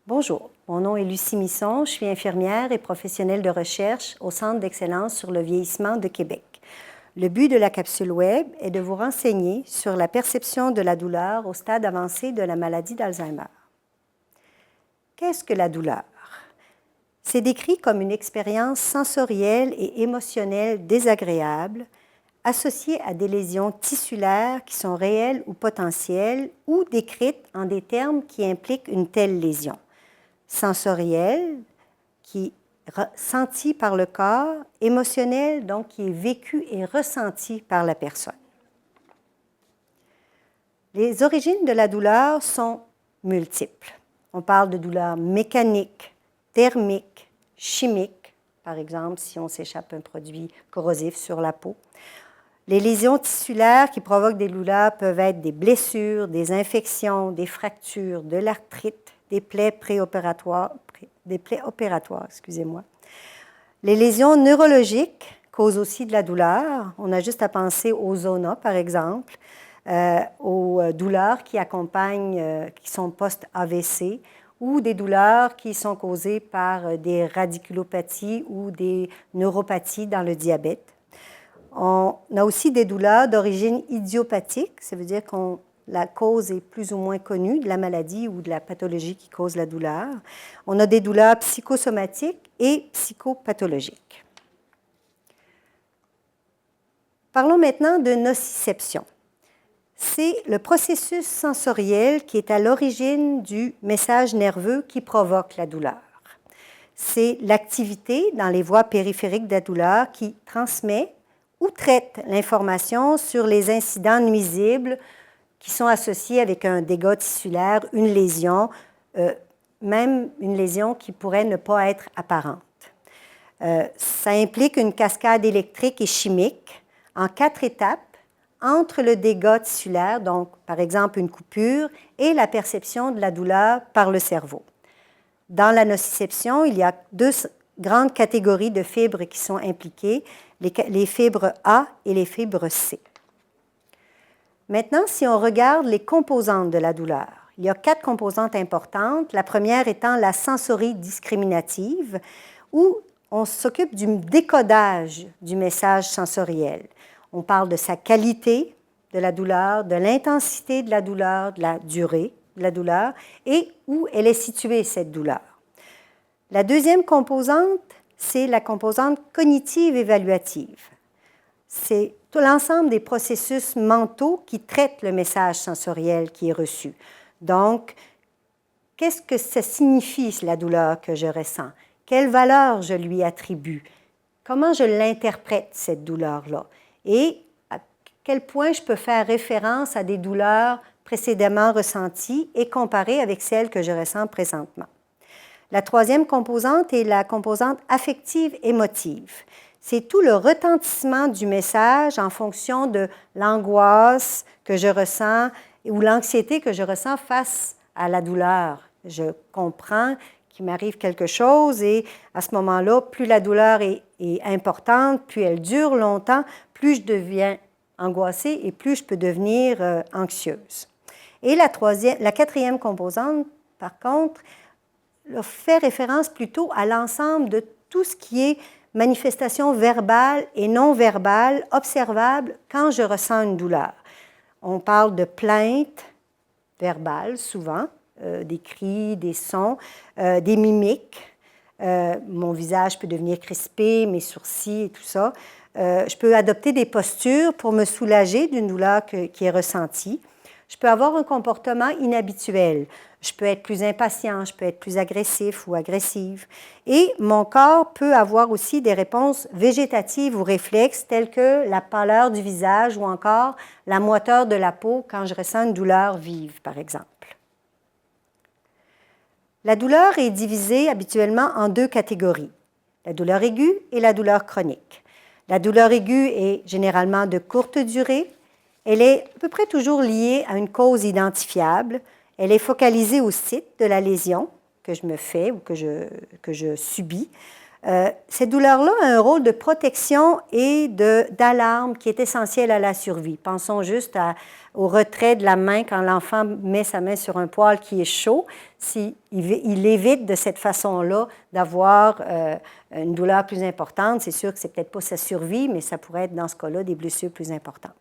Bonjour, mon nom est Lucie Misson, je suis infirmière et professionnelle de recherche au Centre d'excellence sur le vieillissement de Québec. Le but de la capsule web est de vous renseigner sur la perception de la douleur au stade avancé de la maladie d'Alzheimer. Qu'est-ce que la douleur? C'est décrit comme une expérience sensorielle et émotionnelle désagréable associée à des lésions tissulaires qui sont réelles ou potentielles ou décrites en des termes qui impliquent une telle lésion. Sensorielle, qui est sentie par le corps, émotionnelle, donc qui est vécue et ressentie par la personne. Les origines de la douleur sont multiples. On parle de douleur mécanique, thermique, chimique, par exemple si on s'échappe un produit corrosif sur la peau. Les lésions tissulaires qui provoquent des douleurs peuvent être des blessures, des infections, des fractures, de l'arthrite, des plaies préopératoires, excusez-moi. Les lésions neurologiques causent aussi de la douleur. On a juste à penser aux zonas, par exemple, aux douleurs qui accompagnent, qui sont post-AVC, ou des douleurs qui sont causées par des radiculopathies ou des neuropathies dans le diabète. On a aussi des douleurs d'origine idiopathique, ça veut dire que la cause est plus ou moins connue de la maladie ou de la pathologie qui cause la douleur. On a des douleurs psychosomatiques et psychopathologiques. Parlons maintenant de nociception. C'est le processus sensoriel qui est à l'origine du message nerveux qui provoque la douleur. C'est l'activité dans les voies périphériques de la douleur qui transmet ou traite l'information sur les incidents nuisibles qui sont associés avec un dégât tissulaire, une lésion, même une lésion qui pourrait ne pas être apparente. Ça implique une cascade électrique et chimique en 4 étapes entre le dégât tissulaire, donc par exemple une coupure, et la perception de la douleur par le cerveau. Dans la nociception, il y a 2 grandes catégories de fibres qui sont impliquées, les fibres A et les fibres C. Maintenant, si on regarde les composantes de la douleur, il y a 4 composantes importantes. La première étant la sensorie discriminative, où on s'occupe du décodage du message sensoriel. On parle de sa qualité de la douleur, de l'intensité de la douleur, de la durée de la douleur et où elle est située, cette douleur. La deuxième composante, c'est la composante cognitive évaluative. C'est tout l'ensemble des processus mentaux qui traitent le message sensoriel qui est reçu. Donc, qu'est-ce que ça signifie, la douleur que je ressens? Quelle valeur je lui attribue? Comment je l'interprète, cette douleur-là? Et à quel point je peux faire référence à des douleurs précédemment ressenties et comparer avec celles que je ressens présentement. La troisième composante est la composante affective émotive. C'est tout le retentissement du message en fonction de l'angoisse que je ressens ou l'anxiété que je ressens face à la douleur. Je comprends qu'il m'arrive quelque chose et à ce moment-là, plus la douleur est importante, plus elle dure longtemps, plus je deviens angoissée et plus je peux devenir anxieuse. Et la quatrième composante, par contre, fait référence plutôt à l'ensemble de tout ce qui est manifestation verbale et non verbale observable quand je ressens une douleur. On parle de plaintes verbales souvent, des cris, des sons, des mimiques. Mon visage peut devenir crispé, mes sourcils et tout ça. Je peux adopter des postures pour me soulager d'une douleur qui est ressentie. Je peux avoir un comportement inhabituel. Je peux être plus impatient, je peux être plus agressif ou agressive. Et mon corps peut avoir aussi des réponses végétatives ou réflexes telles que la pâleur du visage ou encore la moiteur de la peau quand je ressens une douleur vive, par exemple. La douleur est divisée habituellement en 2 catégories, la douleur aiguë et la douleur chronique. La douleur aiguë est généralement de courte durée. Elle est à peu près toujours liée à une cause identifiable. Elle est focalisée au site de la lésion que je me fais ou que je subis. Cette douleur-là a un rôle de protection et d'alarme qui est essentiel à la survie. Pensons juste au retrait de la main quand l'enfant met sa main sur un poil qui est chaud. Il évite de cette façon-là d'avoir une douleur plus importante. C'est sûr que ce n'est peut-être pas sa survie, mais ça pourrait être dans ce cas-là des blessures plus importantes.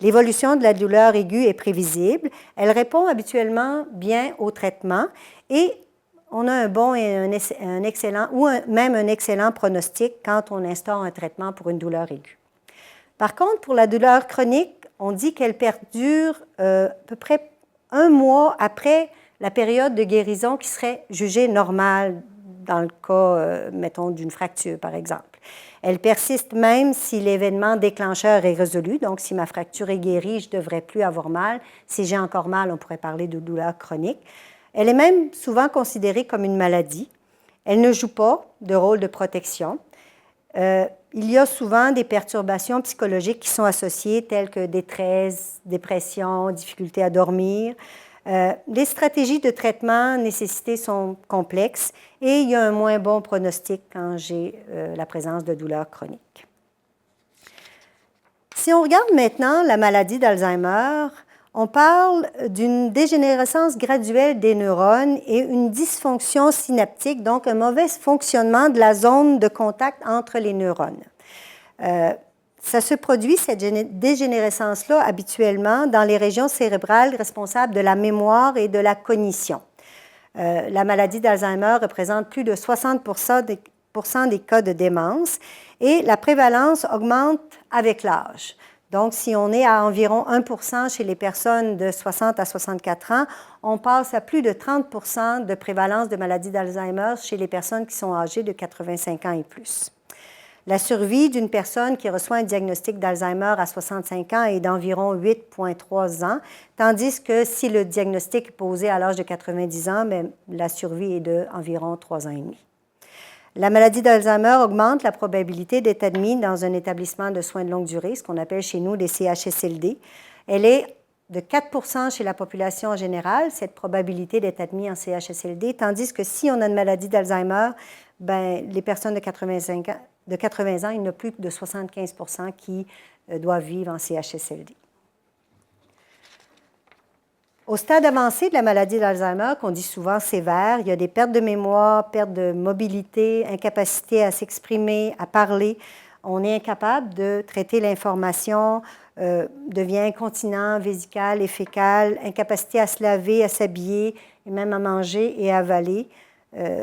L'évolution de la douleur aiguë est prévisible. Elle répond habituellement bien au traitement et on a un bon et un excellent, ou même un excellent pronostic quand on instaure un traitement pour une douleur aiguë. Par contre, pour la douleur chronique, on dit qu'elle perdure à peu près 1 mois après la période de guérison qui serait jugée normale dans le cas, mettons, d'une fracture, par exemple. Elle persiste même si l'événement déclencheur est résolu, donc si ma fracture est guérie, je ne devrais plus avoir mal. Si j'ai encore mal, on pourrait parler de douleur chronique. Elle est même souvent considérée comme une maladie. Elle ne joue pas de rôle de protection. Il y a souvent des perturbations psychologiques qui sont associées, telles que détresse, dépression, difficulté à dormir. Les stratégies de traitement nécessitées sont complexes et il y a un moins bon pronostic quand j'ai la présence de douleurs chroniques. Si on regarde maintenant la maladie d'Alzheimer, on parle d'une dégénérescence graduelle des neurones et une dysfonction synaptique, donc un mauvais fonctionnement de la zone de contact entre les neurones. Ça se produit, cette dégénérescence-là, habituellement dans les régions cérébrales responsables de la mémoire et de la cognition. La maladie d'Alzheimer représente plus de 60% des cas de démence et la prévalence augmente avec l'âge. Donc, si on est à environ 1% chez les personnes de 60 à 64 ans, on passe à plus de 30% de prévalence de maladie d'Alzheimer chez les personnes qui sont âgées de 85 ans et plus. La survie d'une personne qui reçoit un diagnostic d'Alzheimer à 65 ans est d'environ 8,3 ans, tandis que si le diagnostic est posé à l'âge de 90 ans, bien, la survie est d'environ 3 ans et demi. La maladie d'Alzheimer augmente la probabilité d'être admis dans un établissement de soins de longue durée, ce qu'on appelle chez nous des CHSLD. Elle est de 4% chez la population en général, cette probabilité d'être admis en CHSLD, tandis que si on a une maladie d'Alzheimer, bien, les personnes de 80 ans, il n'y en a plus que de 75% qui doivent vivre en CHSLD. Au stade avancé de la maladie d'Alzheimer, qu'on dit souvent sévère, il y a des pertes de mémoire, pertes de mobilité, incapacité à s'exprimer, à parler. On est incapable de traiter l'information, devient incontinent, vésical et fécal, incapacité à se laver, à s'habiller, et même à manger et à avaler.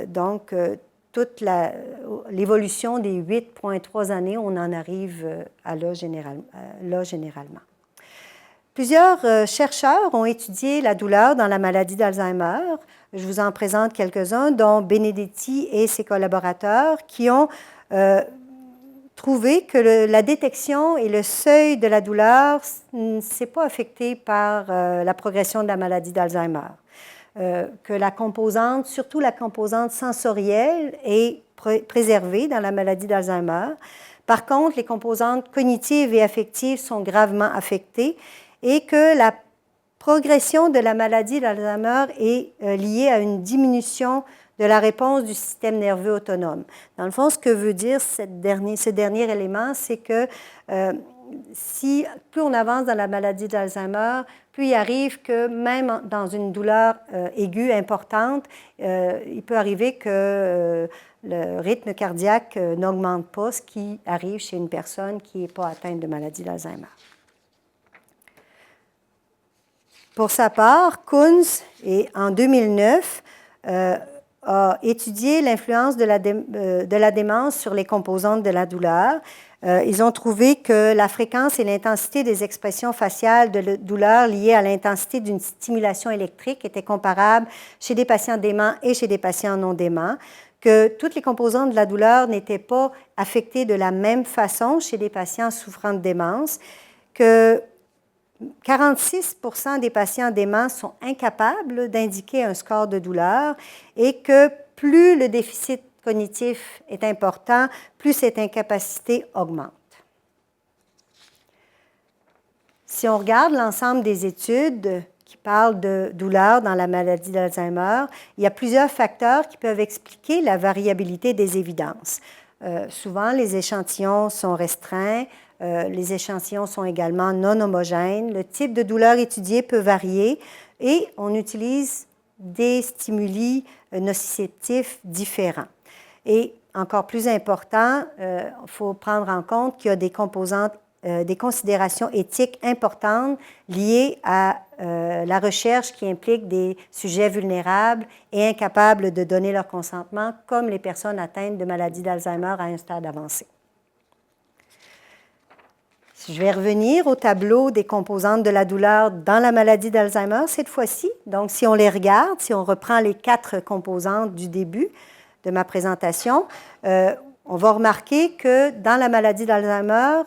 Donc, toute l'évolution des 8,3 années, on en arrive à là généralement. Plusieurs chercheurs ont étudié la douleur dans la maladie d'Alzheimer. Je vous en présente quelques-uns, dont Benedetti et ses collaborateurs, qui ont trouvé que la détection et le seuil de la douleur ne s'est pas affecté par la progression de la maladie d'Alzheimer. Que la composante, surtout la composante sensorielle, est préservée dans la maladie d'Alzheimer. Par contre, les composantes cognitives et affectives sont gravement affectées et que la progression de la maladie d'Alzheimer est liée à une diminution de la réponse du système nerveux autonome. Dans le fond, ce que veut dire ce dernier élément, c'est que plus on avance dans la maladie d'Alzheimer, plus il arrive que même dans une douleur aiguë importante, il peut arriver que le rythme cardiaque n'augmente pas, ce qui arrive chez une personne qui n'est pas atteinte de maladie d'Alzheimer. Pour sa part, Kunz, en 2009, a étudié l'influence de la démence sur les composantes de la douleur. Ils ont trouvé que la fréquence et l'intensité des expressions faciales de douleur liées à l'intensité d'une stimulation électrique étaient comparables chez des patients déments et chez des patients non déments, que toutes les composantes de la douleur n'étaient pas affectées de la même façon chez des patients souffrant de démence, que 46% des patients déments sont incapables d'indiquer un score de douleur et que plus le déficit cognitif est important, plus cette incapacité augmente. Si on regarde l'ensemble des études qui parle de douleur dans la maladie d'Alzheimer, il y a plusieurs facteurs qui peuvent expliquer la variabilité des évidences. Souvent, les échantillons sont restreints, les échantillons sont également non homogènes, le type de douleur étudié peut varier et on utilise des stimuli nociceptifs différents. Et encore plus important, il faut prendre en compte qu'il y a des composantes, des considérations éthiques importantes liées à la recherche qui implique des sujets vulnérables et incapables de donner leur consentement, comme les personnes atteintes de maladie d'Alzheimer à un stade avancé. Je vais revenir au tableau des composantes de la douleur dans la maladie d'Alzheimer cette fois-ci. Donc, si on les regarde, si on reprend les 4 composantes du début de ma présentation, on va remarquer que dans la maladie d'Alzheimer,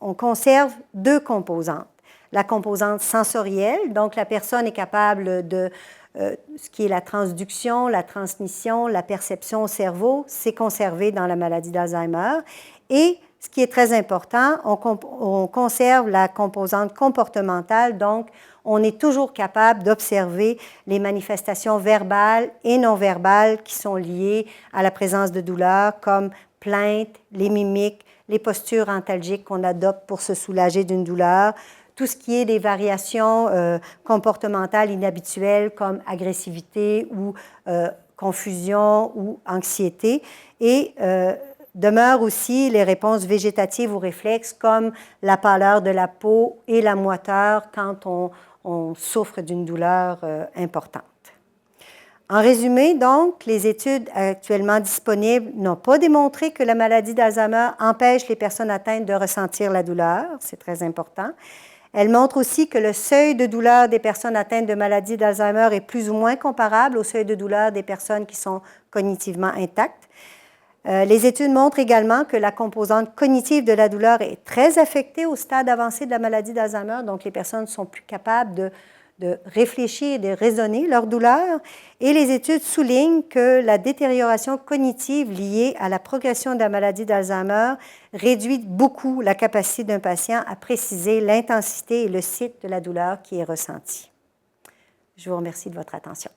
on conserve 2 composantes. La composante sensorielle, donc la personne est capable de ce qui est la transduction, la transmission, la perception au cerveau, c'est conservé dans la maladie d'Alzheimer. Et ce qui est très important, on conserve la composante comportementale, donc on est toujours capable d'observer les manifestations verbales et non verbales qui sont liées à la présence de douleur, comme plainte, les mimiques, les postures antalgiques qu'on adopte pour se soulager d'une douleur, tout ce qui est des variations comportementales inhabituelles comme agressivité ou confusion ou anxiété. Et demeurent aussi les réponses végétatives ou réflexes comme la pâleur de la peau et la moiteur quand on souffre d'une douleur importante. En résumé, donc, les études actuellement disponibles n'ont pas démontré que la maladie d'Alzheimer empêche les personnes atteintes de ressentir la douleur, c'est très important. Elles montrent aussi que le seuil de douleur des personnes atteintes de maladie d'Alzheimer est plus ou moins comparable au seuil de douleur des personnes qui sont cognitivement intactes. Les études montrent également que la composante cognitive de la douleur est très affectée au stade avancé de la maladie d'Alzheimer, donc les personnes sont plus capables de réfléchir et de raisonner leur douleur. Et les études soulignent que la détérioration cognitive liée à la progression de la maladie d'Alzheimer réduit beaucoup la capacité d'un patient à préciser l'intensité et le site de la douleur qui est ressentie. Je vous remercie de votre attention.